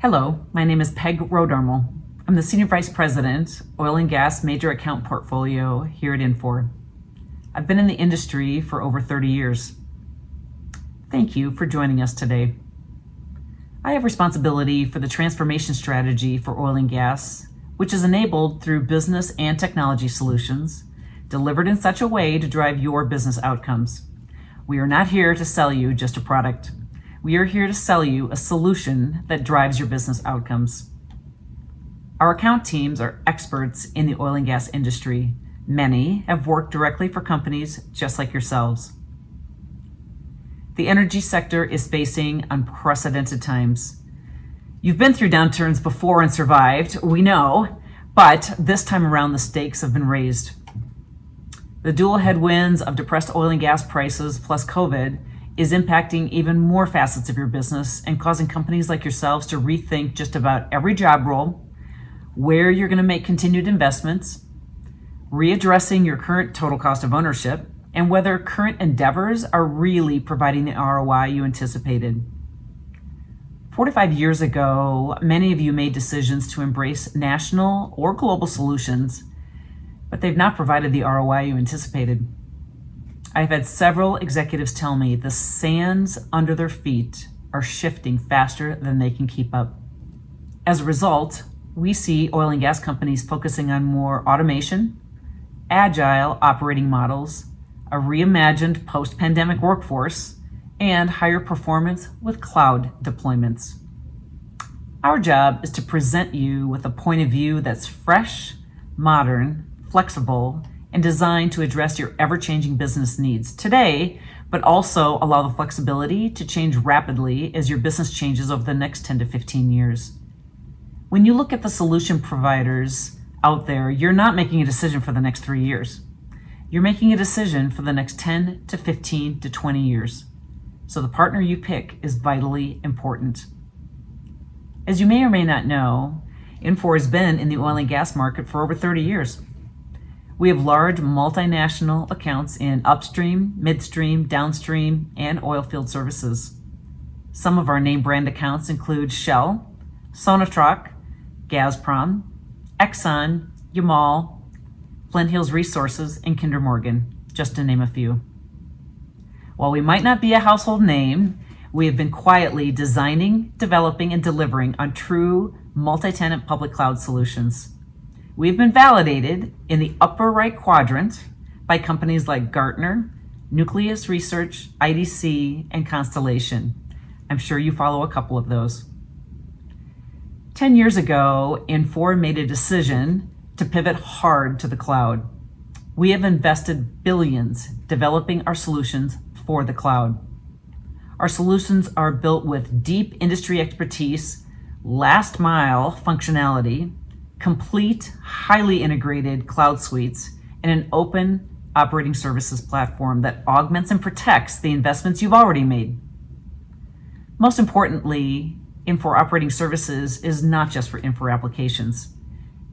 Hello, my name is Peg Rodarmel. I'm the Senior Vice President, Oil and Gas Major Account Portfolio here at Infor. I've been in the industry for over 30 years. Thank you for joining us today. I have responsibility for the transformation strategy for oil and gas, which is enabled through business and technology solutions, delivered in such a way to drive your business outcomes. We are not here to sell you just a product. We are here to sell you a solution that drives your business outcomes. Our account teams are experts in the oil and gas industry. Many have worked directly for companies just like yourselves. The energy sector is facing unprecedented times. You've been through downturns before and survived, we know, but this time around the stakes have been raised. The dual headwinds of depressed oil and gas prices plus COVID is impacting even more facets of your business and causing companies like yourselves to rethink just about every job role, where you're going to make continued investments, readdressing your current total cost of ownership, and whether current endeavors are really providing the ROI you anticipated. 45 years ago, many of you made decisions to embrace national or global solutions, but they've not provided the ROI you anticipated. I've had several executives tell me the sands under their feet are shifting faster than they can keep up. As a result, we see oil and gas companies focusing on more automation, agile operating models, a reimagined post-pandemic workforce, and higher performance with cloud deployments. Our job is to present you with a point of view that's fresh, modern, flexible, and designed to address your ever-changing business needs today, but also allow the flexibility to change rapidly as your business changes over the next 10 to 15 years. When you look at the solution providers out there, you're not making a decision for the next 3 years. You're making a decision for the next 10 to 15 to 20 years. So the partner you pick is vitally important. As you may or may not know, Infor has been in the oil and gas market for over 30 years. We have large multinational accounts in upstream, midstream, downstream, and oil field services. Some of our name brand accounts include Shell, Sonatrach, Gazprom, Exxon, Yamal, Flint Hills Resources, and Kinder Morgan, just to name a few. While we might not be a household name, we have been quietly designing, developing, and delivering on true multi-tenant public cloud solutions. We've been validated in the upper right quadrant by companies like Gartner, Nucleus Research, IDC, and Constellation. I'm sure you follow a couple of those. 10 years ago, Infor made a decision to pivot hard to the cloud. We have invested billions developing our solutions for the cloud. Our solutions are built with deep industry expertise, last mile functionality, complete, highly integrated cloud suites, and an open operating services platform that augments and protects the investments you've already made. Most importantly, Infor Operating Services is not just for Infor applications.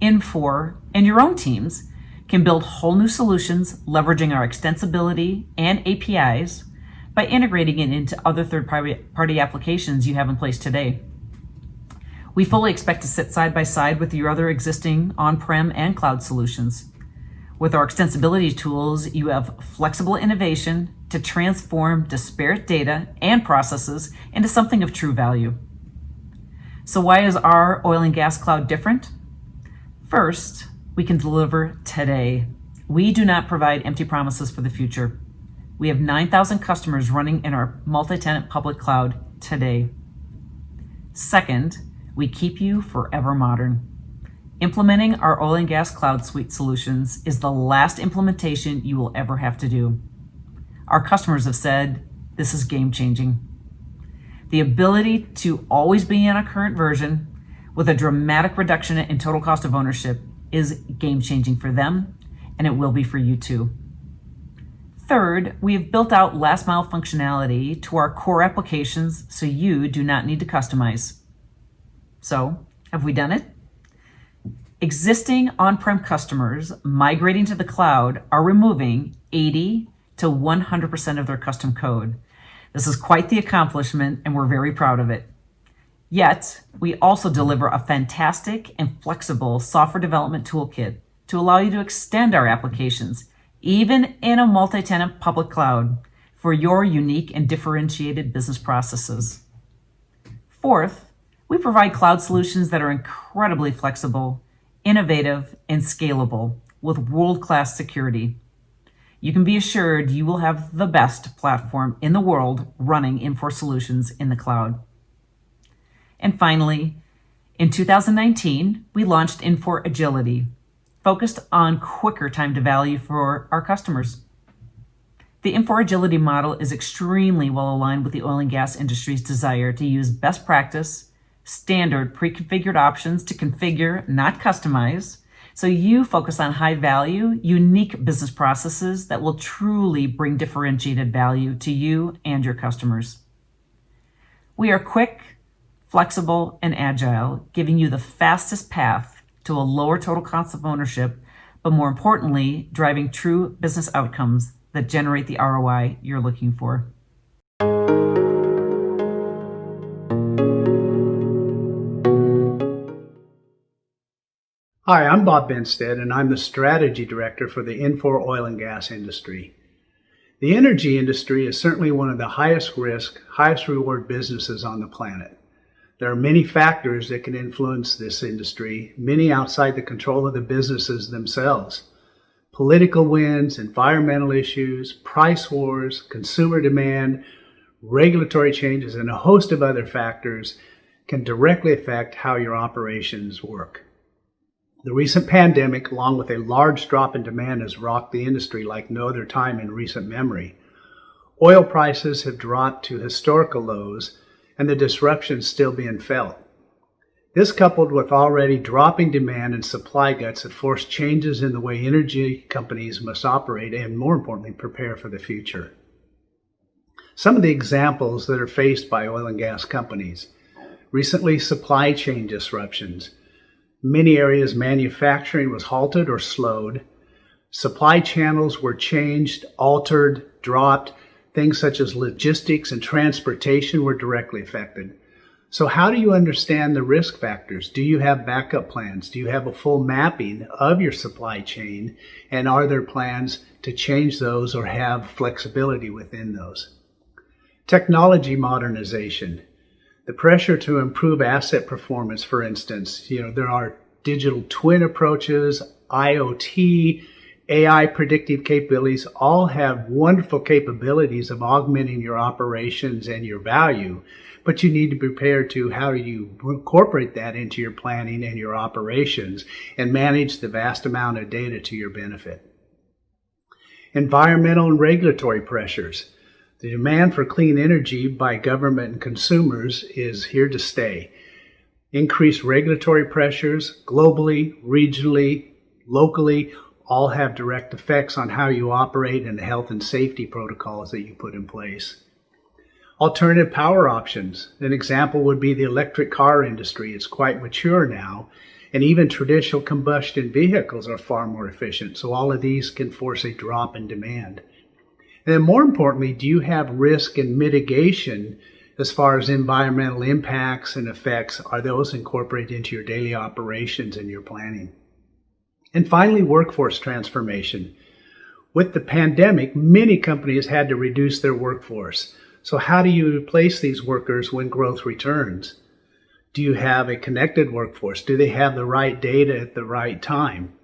Infor and your own teams can build whole new solutions leveraging our extensibility and APIs by integrating it into other third-party applications you have in place today. We fully expect to sit side by side with your other existing on-prem and cloud solutions. With our extensibility tools, you have flexible innovation to transform disparate data and processes into something of true value. So why is our oil and gas cloud different? First, we can deliver today. We do not provide empty promises for the future. We have 9,000 customers running in our multi-tenant public cloud today. Second, we keep you forever modern. Implementing our oil and gas cloud suite solutions is the last implementation you will ever have to do. Our customers have said this is game-changing. The ability to always be in a current version with a dramatic reduction in total cost of ownership is game-changing for them, and it will be for you too. Third, we have built out last mile functionality to our core applications so you do not need to customize. So, have we done it? Existing on-prem customers migrating to the cloud are removing 80 to 100% of their custom code. This is quite the accomplishment, and we're very proud of it. Yet, we also deliver a fantastic and flexible software development toolkit to allow you to extend our applications, even in a multi-tenant public cloud, for your unique and differentiated business processes. Fourth, we provide cloud solutions that are incredibly flexible, innovative, and scalable with world-class security. You can be assured you will have the best platform in the world running Infor solutions in the cloud. And finally, in 2019, we launched Infor Agility, focused on quicker time to value for our customers. The Infor Agility model is extremely well aligned with the oil and gas industry's desire to use best practice, standard pre-configured options to configure, not customize, so you focus on high value, unique business processes that will truly bring differentiated value to you and your customers. We are quick, flexible, and agile, giving you the fastest path to a lower total cost of ownership, but more importantly, driving true business outcomes that generate the ROI you're looking for. Hi, I'm Bob Benstead, and I'm the Strategy Director for the Infor Oil and Gas industry. The energy industry is certainly one of the highest risk, highest reward businesses on the planet. There are many factors that can influence this industry, many outside the control of the businesses themselves. Political winds, environmental issues, price wars, consumer demand, regulatory changes, and a host of other factors can directly affect how your operations work. The recent pandemic, along with a large drop in demand, has rocked the industry like no other time in recent memory. Oil prices have dropped to historical lows, and the disruption is still being felt. This, coupled with already dropping demand and supply guts, have forced changes in the way energy companies must operate and, more importantly, prepare for the future. Some of the examples that are faced by oil and gas companies: recently, supply chain disruptions. Many areas manufacturing was halted or slowed. Supply channels were changed, altered, dropped. Things such as logistics and transportation were directly affected. So how do you understand the risk factors? Do you have backup plans? Do you have a full mapping of your supply chain? And are there plans to change those or have flexibility within those? Technology modernization. The pressure to improve asset performance, for instance, there are digital twin approaches, IoT, AI predictive capabilities, all have wonderful capabilities of augmenting your operations and your value, but you need to be prepared to how you incorporate that into your planning and your operations and manage the vast amount of data to your benefit. Environmental and regulatory pressures. The demand for clean energy by government and consumers is here to stay. Increased regulatory pressures globally, regionally, locally, all have direct effects on how you operate and the health and safety protocols that you put in place. Alternative power options. An example would be the electric car industry. It's quite mature now, and even traditional combustion vehicles are far more efficient. So all of these can force a drop in demand. And then more importantly, do you have risk and mitigation as far as environmental impacts and effects? Are those incorporated into your daily operations and your planning? And finally, workforce transformation. With the pandemic, many companies had to reduce their workforce. So how do you replace these workers when growth returns? Do you have a connected workforce? Do they have the right data at the right time?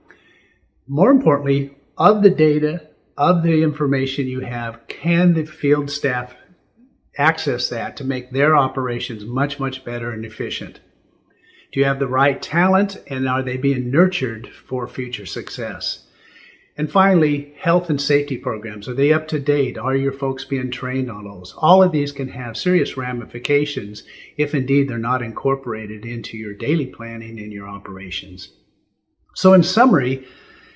More importantly, of the data, of the information you have, can the field staff access that to make their operations much, much better and efficient? Do you have the right talent, and are they being nurtured for future success? And finally, health and safety programs. Are they up to date? Are your folks being trained on those? All of these can have serious ramifications if indeed they're not incorporated into your daily planning and your operations. So in summary,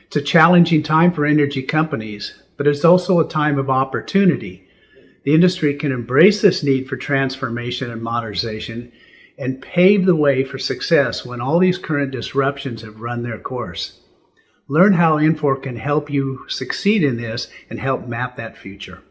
it's a challenging time for energy companies, but it's also a time of opportunity. The industry can embrace this need for transformation and modernization and pave the way for success when all these current disruptions have run their course. Learn how Infor can help you succeed in this and help map that future.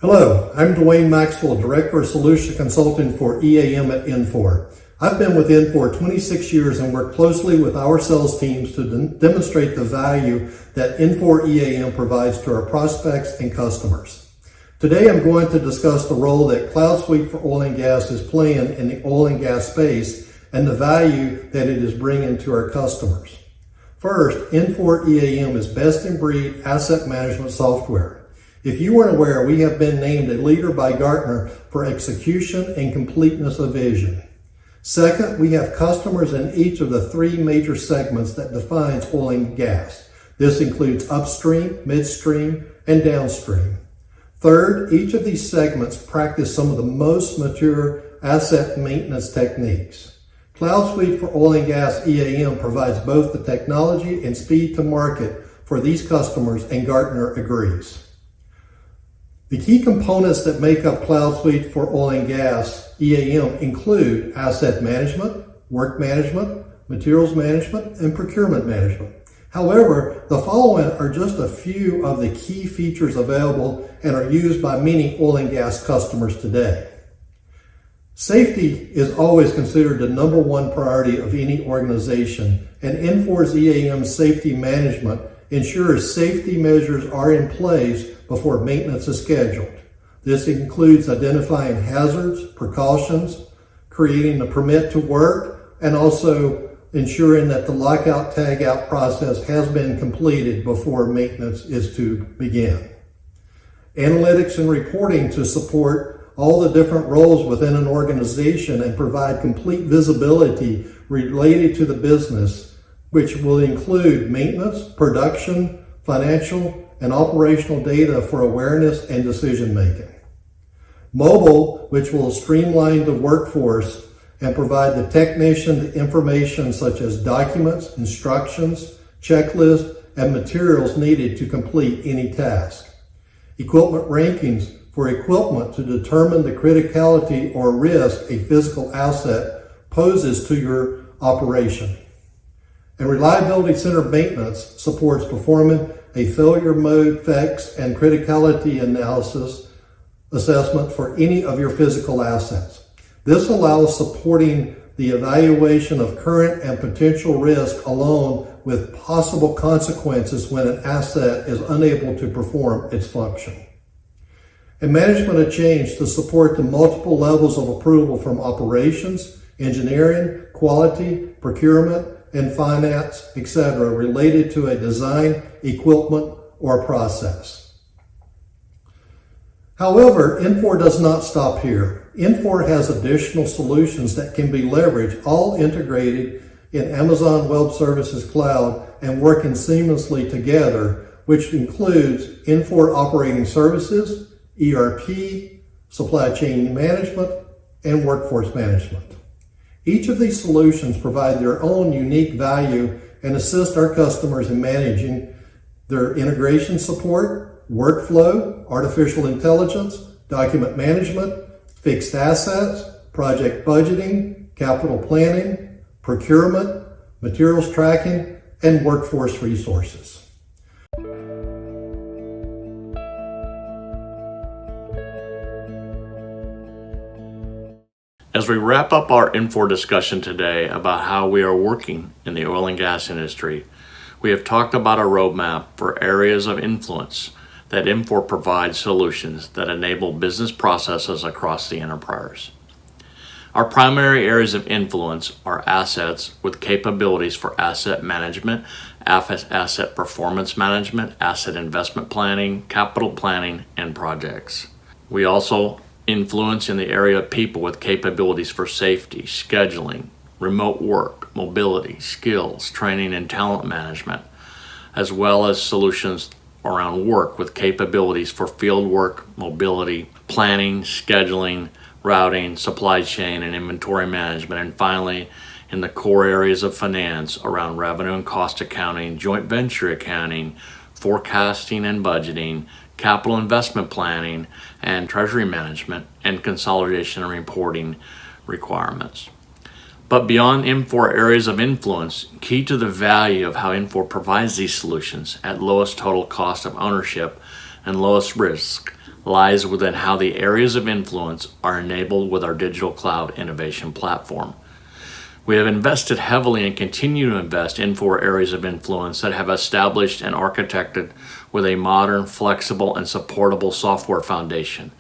Hello, I'm Dwayne Maxwell, Director of Solution Consulting for EAM at Infor. I've been with Infor 26 years and worked closely with our sales teams to demonstrate the value that Infor EAM provides to our prospects and customers. Today I'm going to discuss the role that CloudSuite for Oil and Gas is playing in the oil and gas space and the value that it is bringing to our customers. First, Infor EAM is best-in-breed asset management software. If you weren't aware, we have been named a leader by Gartner for execution and completeness of vision. Second, we have customers in each of the three major segments that defines oil and gas. This includes upstream, midstream, and downstream. Third, each of these segments practice some of the most mature asset maintenance techniques. CloudSuite for Oil and Gas EAM provides both the technology and speed to market for these customers, and Gartner agrees. The key components that make up CloudSuite for Oil and Gas EAM include asset management, work management, materials management, and procurement management. However, the following are just a few of the key features available and are used by many oil and gas customers today. Safety is always considered the number one priority of any organization, and Infor's EAM safety management ensures safety measures are in place before maintenance is scheduled. This includes identifying hazards, precautions, creating a permit to work, and also ensuring that the lockout tagout process has been completed before maintenance is to begin. Analytics and reporting to support all the different roles within an organization and provide complete visibility related to the business, which will include maintenance, production, financial, and operational data for awareness and decision making. Mobile, which will streamline the workforce and provide the technician the information such as documents, instructions, checklists, and materials needed to complete any task. Equipment rankings for equipment to determine the criticality or risk a physical asset poses to your operation. And reliability center maintenance supports performing a failure mode fix and criticality analysis assessment for any of your physical assets. This allows supporting the evaluation of current and potential risk along with possible consequences when an asset is unable to perform its function. And management of change to support the multiple levels of approval from operations, engineering, quality, procurement, and finance, etc., related to a design, equipment, or process. However, Infor does not stop here. Infor has additional solutions that can be leveraged, all integrated in Amazon Web Services Cloud and working seamlessly together, which includes Infor Operating Services, ERP, Supply Chain Management, and Workforce Management. Each of these solutions provide their own unique value and assist our customers in managing their integration support, workflow, artificial intelligence, document management, fixed assets, project budgeting, capital planning, procurement, materials tracking, and workforce resources. As we wrap up our Infor discussion today about how we are working in the oil and gas industry, we have talked about a roadmap for areas of influence that Infor provides solutions that enable business processes across the enterprise. Our primary areas of influence are assets with capabilities for asset management, asset performance management, asset investment planning, capital planning, and projects. We also influence in the area of people with capabilities for safety, scheduling, remote work, mobility, skills, training, and talent management, as well as solutions around work with capabilities for field work, mobility, planning, scheduling, routing, supply chain, and inventory management, and finally, in the core areas of finance around revenue and cost accounting, joint venture accounting, forecasting and budgeting, capital investment planning, and treasury management, and consolidation and reporting requirements. But beyond Infor areas of influence, key to the value of how Infor provides these solutions at lowest total cost of ownership and lowest risk lies within how the areas of influence are enabled with our digital cloud innovation platform. We have invested heavily and continue to invest in 4 areas of influence that have established and architected with a modern, flexible, and supportable software foundation.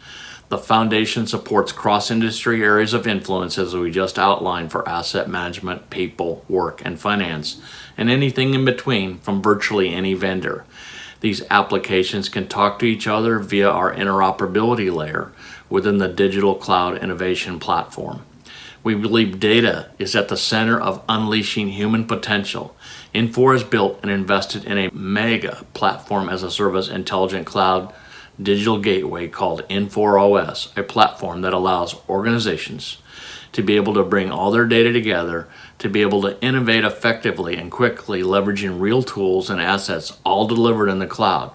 The foundation supports cross-industry areas of influence as we just outlined for asset management, people, work, and finance, and anything in between from virtually any vendor. These applications can talk to each other via our interoperability layer within the digital cloud innovation platform. We believe data is at the center of unleashing human potential. Infor has built and invested in a mega platform as a service intelligent cloud digital gateway called Infor OS, a platform that allows organizations to be able to bring all their data together, to be able to innovate effectively and quickly, leveraging real tools and assets all delivered in the cloud.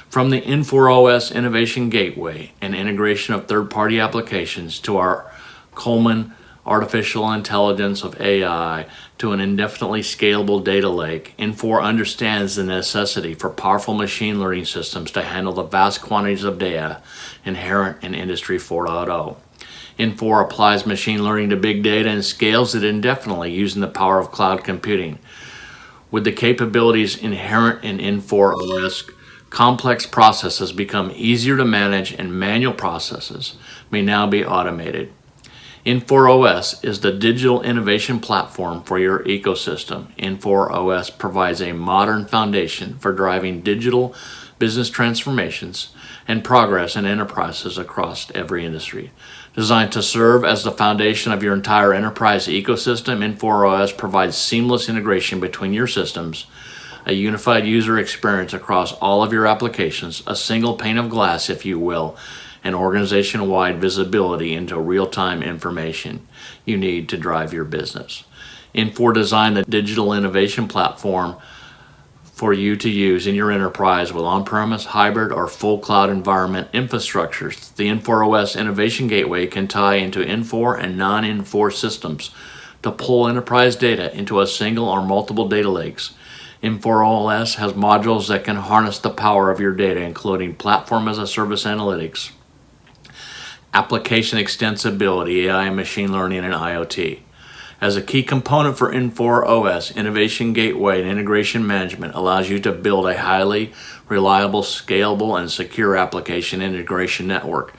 From the Infor OS Innovation Gateway and integration of third-party applications to our Coleman artificial intelligence of AI to an indefinitely scalable data lake, Infor understands the necessity for powerful machine learning systems to handle the vast quantities of data inherent in Industry 4.0. Infor applies machine learning to big data and scales it indefinitely using the power of cloud computing. With the capabilities inherent in Infor OS, complex processes become easier to manage and manual processes may now be automated. Infor OS is the digital innovation platform for your ecosystem. Infor OS provides a modern foundation for driving digital business transformations and progress in enterprises across every industry. Designed to serve as the foundation of your entire enterprise ecosystem, Infor OS provides seamless integration between your systems, a unified user experience across all of your applications, a single pane of glass, if you will, and organization-wide visibility into real-time information you need to drive your business. Infor designed the digital innovation platform for you to use in your enterprise with on-premise, hybrid, or full cloud environment infrastructures. The Infor OS Innovation Gateway can tie into Infor and non-Infor systems to pull enterprise data into a single or multiple data lakes. Infor OS has modules that can harness the power of your data, including platform as a service analytics, application extensibility, AI, machine learning, and IoT. As a key component for Infor OS, Innovation Gateway and Integration Management allows you to build a highly reliable, scalable, and secure application integration network.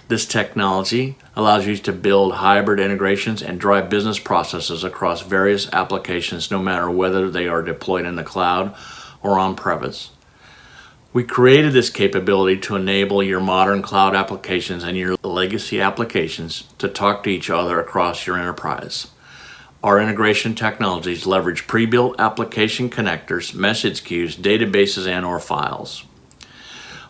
This technology allows you to build hybrid integrations and drive business processes across various applications, no matter whether they are deployed in the cloud or on-premise. We created this capability to enable your modern cloud applications and your legacy applications to talk to each other across your enterprise. Our integration technologies leverage pre-built application connectors, message queues, databases, and/or files,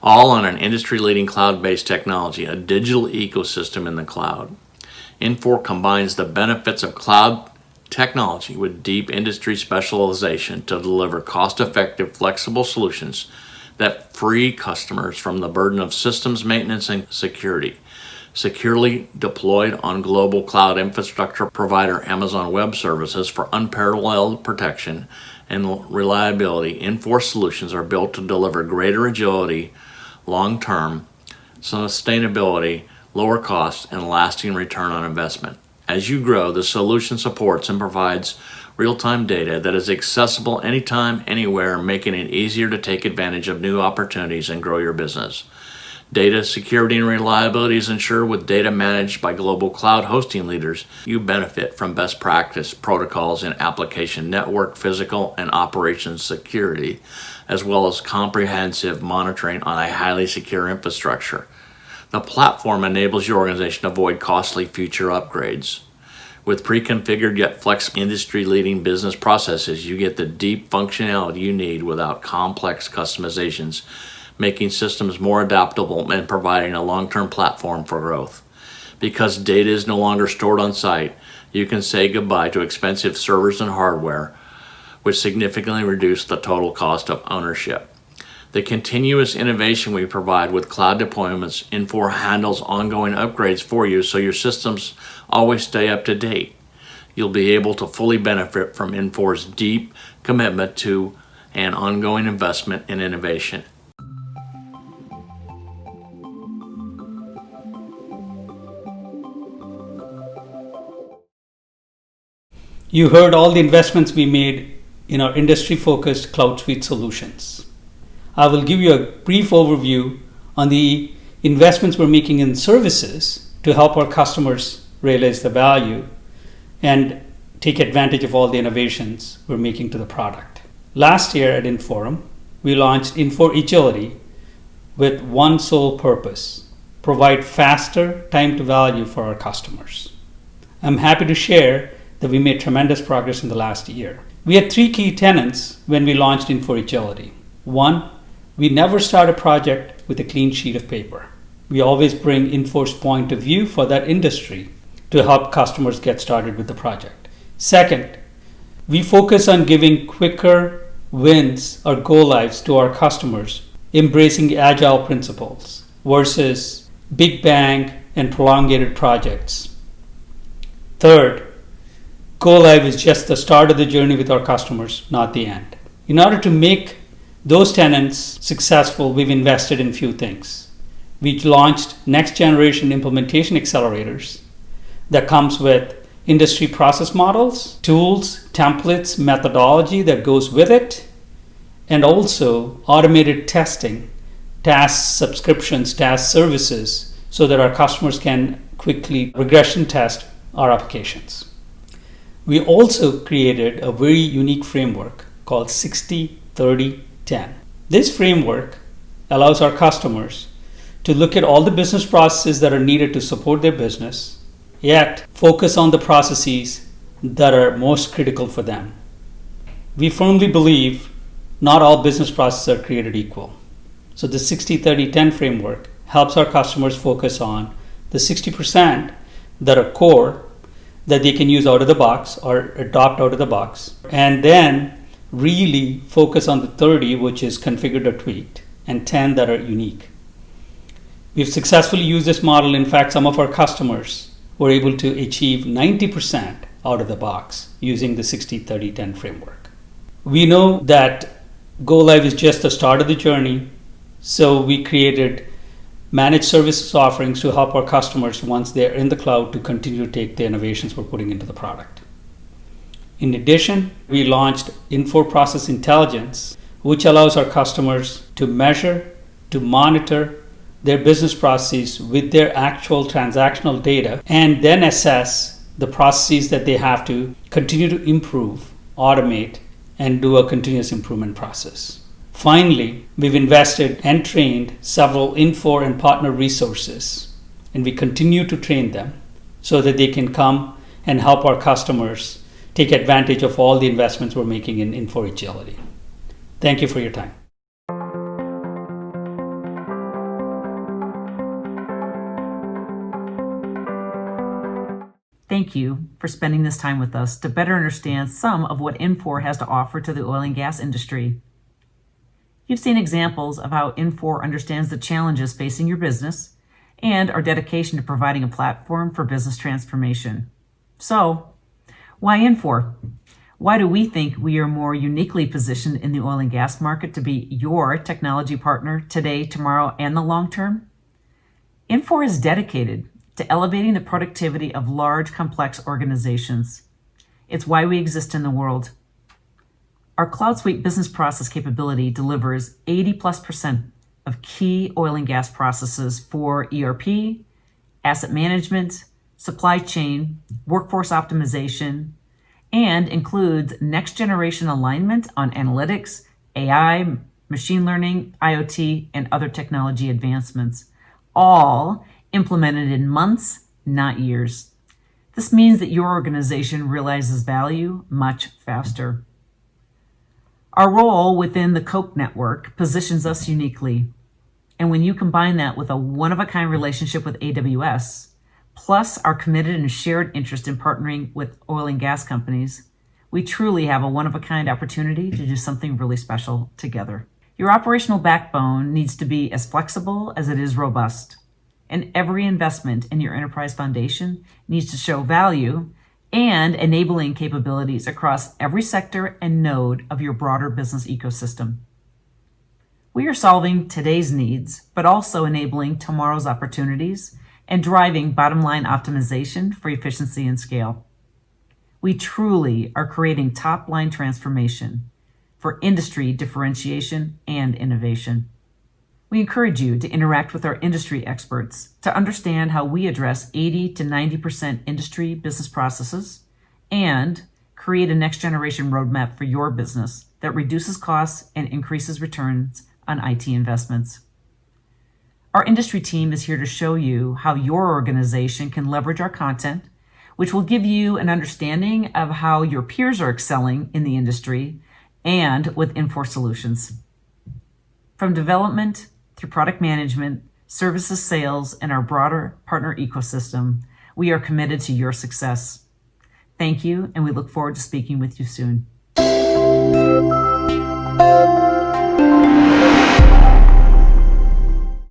all on an industry-leading cloud-based technology, a digital ecosystem in the cloud. Infor combines the benefits of cloud technology with deep industry specialization to deliver cost-effective, flexible solutions that free customers from the burden of systems maintenance and security. Securely deployed on global cloud infrastructure provider Amazon Web Services for unparalleled protection and reliability, Infor solutions are built to deliver greater agility, long-term sustainability, lower costs, and lasting return on investment. As you grow, the solution supports and provides real-time data that is accessible anytime, anywhere, making it easier to take advantage of new opportunities and grow your business. Data security and reliability is ensured with data managed by global cloud hosting leaders. You benefit from best practice protocols in application network, physical, and operations security, as well as comprehensive monitoring on a highly secure infrastructure. The platform enables your organization to avoid costly future upgrades. With pre-configured yet flexible industry-leading business processes, you get the deep functionality you need without complex customizations, making systems more adaptable and providing a long-term platform for growth. Because data is no longer stored on site, you can say goodbye to expensive servers and hardware, which significantly reduce the total cost of ownership. The continuous innovation we provide with cloud deployments, Infor handles ongoing upgrades for you so your systems always stay up to date. You'll be able to fully benefit from Infor's deep commitment to and ongoing investment in innovation. You heard all the investments we made in our industry-focused cloud suite solutions. I will give you a brief overview on the investments we're making in services to help our customers realize the value and take advantage of all the innovations we're making to the product. Last year at Inforum, we launched Infor Agility with one sole purpose: provide faster time to value for our customers. I'm happy to share that we made tremendous progress in the last year. We had 3 key tenets when we launched Infor Agility. 1, we never start a project with a clean sheet of paper. We always bring Infor's point of view for that industry to help customers get started with the project. Second, we focus on giving quicker wins or go-lives to our customers, embracing agile principles versus big bang and prolongated projects. Third, go-live is just the start of the journey with our customers, not the end. In order to make those tenants successful, we've invested in few things. We launched next generation implementation accelerators that comes with industry process models, tools, templates, methodology that goes with it, and also automated testing, task subscriptions, task services, so that our customers can quickly regression test our applications. We also created a very unique framework called 60-30-10. This framework allows our customers to look at all the business processes that are needed to support their business, yet focus on the processes that are most critical for them. We firmly believe not all business processes are created equal. So the 60-30-10 framework helps our customers focus on the 60% that are core, that they can use out of the box or adopt out of the box, and then really focus on the 30, which is configured or tweaked, and 10 that are unique. We've successfully used this model. In fact, some of our customers were able to achieve 90% out of the box using the 60-30-10 framework. We know that Go Live is just the start of the journey, so we created managed services offerings to help our customers once they're in the cloud to continue to take the innovations we're putting into the product. In addition, we launched Infor Process Intelligence, which allows our customers to measure, to monitor their business processes with their actual transactional data, and then assess the processes that they have to continue to improve, automate, and do a continuous improvement process. Finally, we've invested and trained several Infor and partner resources, and we continue to train them so that they can come and help our customers take advantage of all the investments we're making in Infor Agility. Thank you for your time. Thank you for spending this time with us to better understand some of what Infor has to offer to the oil and gas industry. You've seen examples of how Infor understands the challenges facing your business and our dedication to providing a platform for business transformation. So, why Infor? Why do we think we are more uniquely positioned in the oil and gas market to be your technology partner today, tomorrow, and the long term? Infor is dedicated to elevating the productivity of large, complex organizations. It's why we exist in the world. Our Cloud Suite business process capability delivers 80+% of key oil and gas processes for ERP, asset management, supply chain, workforce optimization, and includes next generation alignment on analytics, AI, machine learning, IoT, and other technology advancements, all implemented in months, not years. This means that your organization realizes value much faster. Our role within the Coke network positions us uniquely. And when you combine that with a one-of-a-kind relationship with AWS, plus our committed and shared interest in partnering with oil and gas companies, we truly have a one-of-a-kind opportunity to do something really special together. Your operational backbone needs to be as flexible as it is robust. And every investment in your enterprise foundation needs to show value and enabling capabilities across every sector and node of your broader business ecosystem. We are solving today's needs, but also enabling tomorrow's opportunities and driving bottom line optimization for efficiency and scale. We truly are creating top-line transformation for industry differentiation and innovation. We encourage you to interact with our industry experts to understand how we address 80 to 90% industry business processes and create a next-generation roadmap for your business that reduces costs and increases returns on IT investments. Our industry team is here to show you how your organization can leverage our content, which will give you an understanding of how your peers are excelling in the industry and with Infor solutions. From development through product management, services sales, and our broader partner ecosystem, we are committed to your success. Thank you, and we look forward to speaking with you soon.